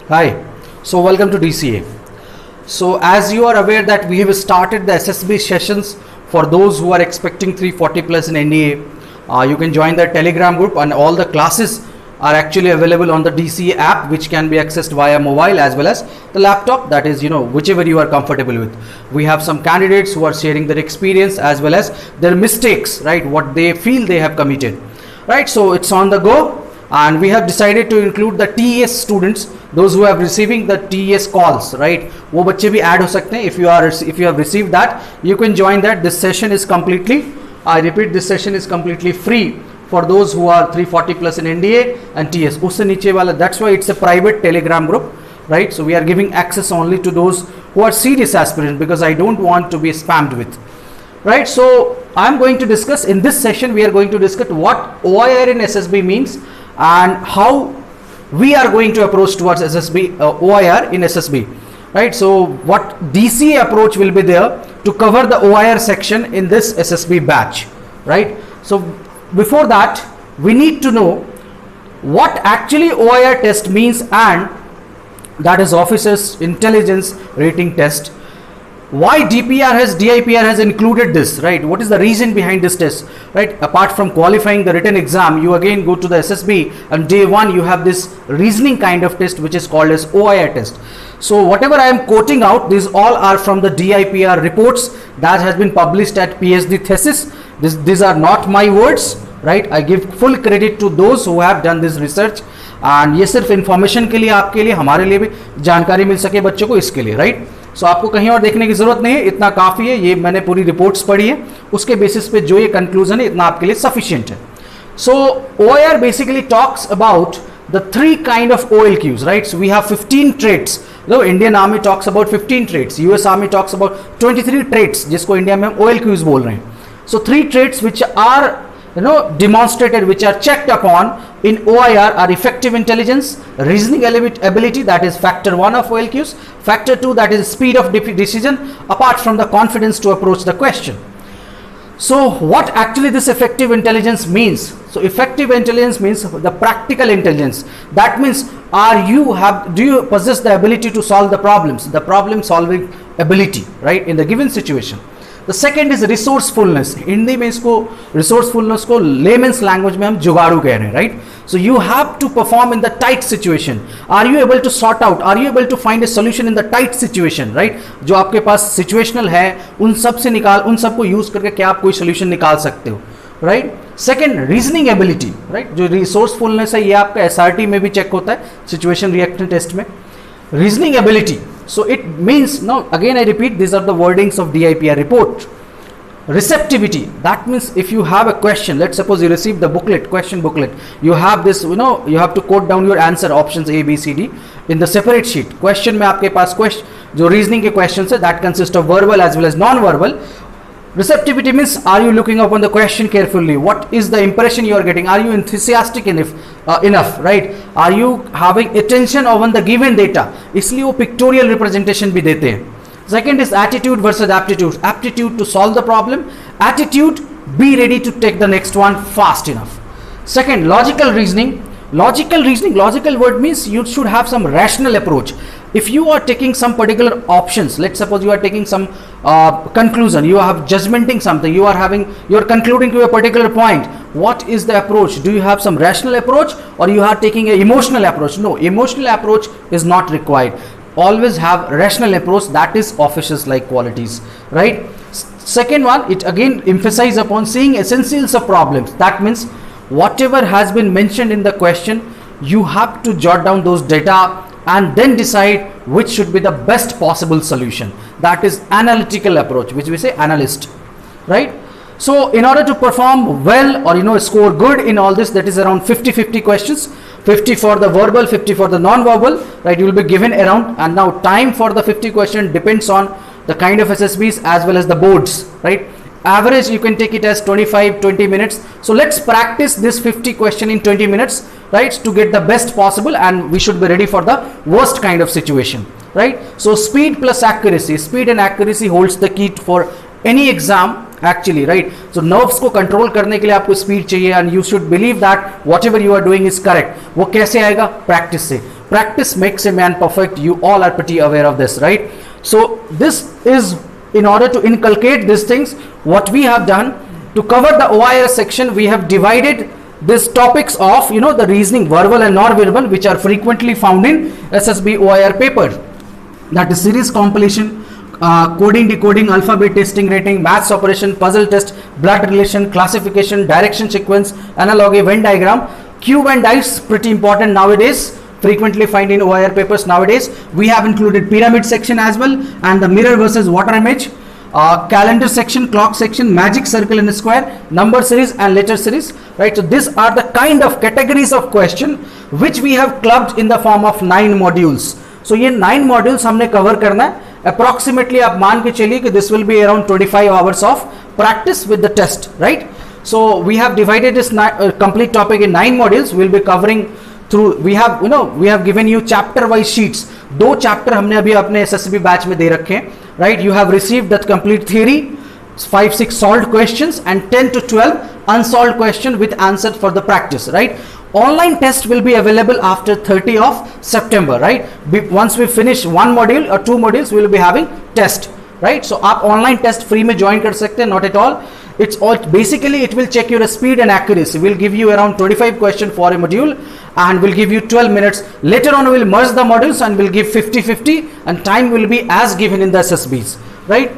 Hi, so welcome to DCA. So as you are aware that we have started the SSB sessions for those who are expecting 340 plus in NDA. You can join the Telegram group, and all the classes are actually available on the DCA app, which can be accessed via mobile as well as the laptop, that is, whichever you are comfortable with. We have some candidates who are sharing their experience as well as their mistakes, right, what they feel they have committed, right? So it's on the go, and we have decided to include the TES students, those who have receiving the TES calls, right? वो बच्चे भी add हो सकते हैं. If you have received that, you can join that. This session is completely, I repeat, this session is completely free for those who are 340 plus in NDA and TS. उससे नीचे वाला, that's why it's a private Telegram group, right? So we are giving access only to those who are serious aspirants, because I don't want to be spammed with, right? So I'm going to discuss in this session, we are going to discuss what OIR in SSB means and how we are going to approach towards SSB OIR in SSB, right? So what DCA approach will be there to cover the OIR section in this SSB batch, right? So before that, we need to know what actually OIR test means, and that is Officers Intelligence Rating Test. Why DIPR has included this, right? What is the reason behind this test, right? Apart from qualifying the written exam, you again go to the SSB, and day one you have this reasoning kind of test which is called as OIR test. So whatever I am quoting out, these all are from the DIPR reports that has been published at PhD thesis. These are not my words, right? I give full credit to those who have done this research, and ये सिर्फ information के लिए, आपके लिए, हमारे लिए भी जानकारी मिल सके बच्चों को, इसके लिए, राइट? सो आपको कहीं और देखने की जरूरत नहीं है, इतना काफी है. ये मैंने पूरी रिपोर्ट्स पढ़ी है, उसके बेसिस पे जो ये कंक्लूजन है, इतना आपके लिए सफिशिएंट है. सो OIR basically talks about the three kind of OLQs, right? So we have 15 traits. Though Indian Army talks about 15 traits, US Army talks about 23 traits, जिसको इंडिया में हम OLQs बोल रहे हैं. So 3 traits which are demonstrated, which are checked upon in OIR are effective intelligence, reasoning ability, that is factor 1 of OLQs, factor 2, that is speed of decision, apart from the confidence to approach the question. So what actually this effective intelligence means? So effective intelligence means the practical intelligence. That means do you possess the ability to solve the problems, the problem solving ability, right, in the given situation. The second is resourcefulness. Hindi में इसको resourcefulness को layman's language में हम जुगाड़ू कह रहे हैं, right? So you have to perform in the tight situation. Are you able to sort out? Are you able to find a solution in the tight situation, right? जो आपके पास situational है, उन सब को use करके क्या आप कोई solution निकाल सकते हो, right? Second, reasoning ability, right? जो resourcefulness है, ये आपका SRT में भी check होता है, situation reaction test में. Reasoning ability. So it means, now again I repeat, these are the wordings of DIPR report. Receptivity, that means if you have a question, let's suppose you receive the booklet, question booklet, you have this, you have to quote down your answer options A, B, C, D in the separate sheet. Question में आपके पास जो reasoning के questions है, that consist of verbal as well as non-verbal. Receptivity means, are you looking upon the question carefully? What is the impression you are getting? Are you enthusiastic enough, right? Are you having attention on the given data? इसलिए वो pictorial representation भी देते हैं. Second is attitude versus aptitude. Aptitude to solve the problem. Attitude, be ready to take the next one fast enough. Second, logical reasoning. Logical word means you should have some rational approach. If you are taking some particular options, let's suppose you are taking some conclusion, you are judgmenting something, you are concluding to a particular point. What is the approach? Do you have some rational approach, or you are taking an emotional approach? No, emotional approach is not required. Always have rational approach. That is officers like qualities, right? Second one, it again emphasizes upon seeing essentials of problems. That means whatever has been mentioned in the question, you have to jot down those data and then decide which should be the best possible solution. That is analytical approach, which we say analyst, right? So in order to perform well, or score good in all this, that is around 50-50 questions, 50 for the verbal, 50 for the non-verbal, right? You will be given around, and now time for the 50 question depends on the kind of SSBs as well as the boards, right? Average you can take it as 25-20 minutes. So let's practice this 50 question in 20 minutes, right, to get the best possible, and we should be ready for the worst kind of situation, right? So speed plus accuracy. Speed and accuracy holds the key for any exam actually, right? So nerves को control करने के लिए आपको speed चाहिए, and you should believe that whatever you are doing is correct. वो कैसे आएगा? Practice से. practice makes a man perfect. You all are pretty aware of this, right? So this is in order to inculcate these things. What we have done to cover the OIR section, we have divided these topics of, you know, the reasoning, verbal and non-verbal, which are frequently found in SSB OIR paper. That is series compilation, coding, decoding, alphabet testing, rating, maths operation, puzzle test, blood relation, classification, direction sequence, analogy, Venn diagram, cube and dice, pretty important nowadays, frequently find in OIR papers nowadays. We have included pyramid section as well, and the mirror versus water image, calendar section, clock section, magic circle and square, number series and letter series, right? So these are the kind of categories of question which we have clubbed in the form of 9 modules. So ये 9 modules हमने cover करना है. Approximately आप मान के चलिए कि this will be around 25 hours of practice with the test, right? So we have divided this complete topic in 9 modules. We'll be covering through, we have given you chapter wise sheets. 2 chapter हमने अभी अपने SSB batch में दे रखे हैं, right? You have received that complete theory, 5-6 solved questions and 10 to 12 unsolved question with answer for the practice, right? Online test will be available after 30 of September, right? Once we finish 1 module or 2 modules, we will be having test, right? So आप online test free में join कर सकते हैं, not at all. It's all basically, it will check your speed and accuracy. We'll give you around 25 questions for a module and we'll give you 12 minutes. Later on, we'll merge the modules and we'll give 50-50 and time will be as given in the SSBs, right?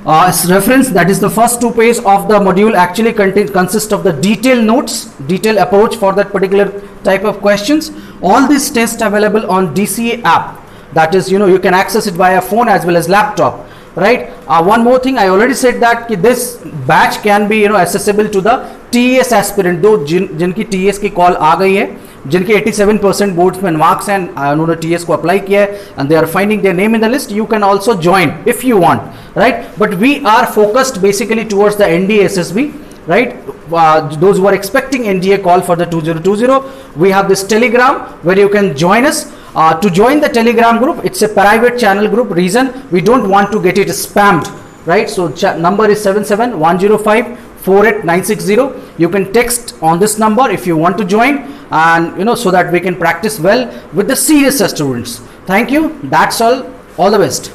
As reference, that is the first 2 pages of the module actually consist of the detailed notes, detailed approach for that particular type of questions. All these tests available on DCA app. That is, you can access it via phone as well as laptop, right? One more thing, I already said that this batch can be accessible to the TES aspirant, though जिनकी TES की call आ गई है, जिनके 87% boards में marks हैं, उन्होंने TES को apply किया है and they are finding their name in the list, you can also join if you want, right? But we are focused basically towards the NDA SSB, right? Those who are expecting NDA call for the 2020, we have this Telegram where you can join us. To join the Telegram group, it's a private channel group. Reason, we don't want to get it spammed, right? So number is 771054890. You can text on this number if you want to join, and so that we can practice well with the serious students. Thank you. That's all. All the best.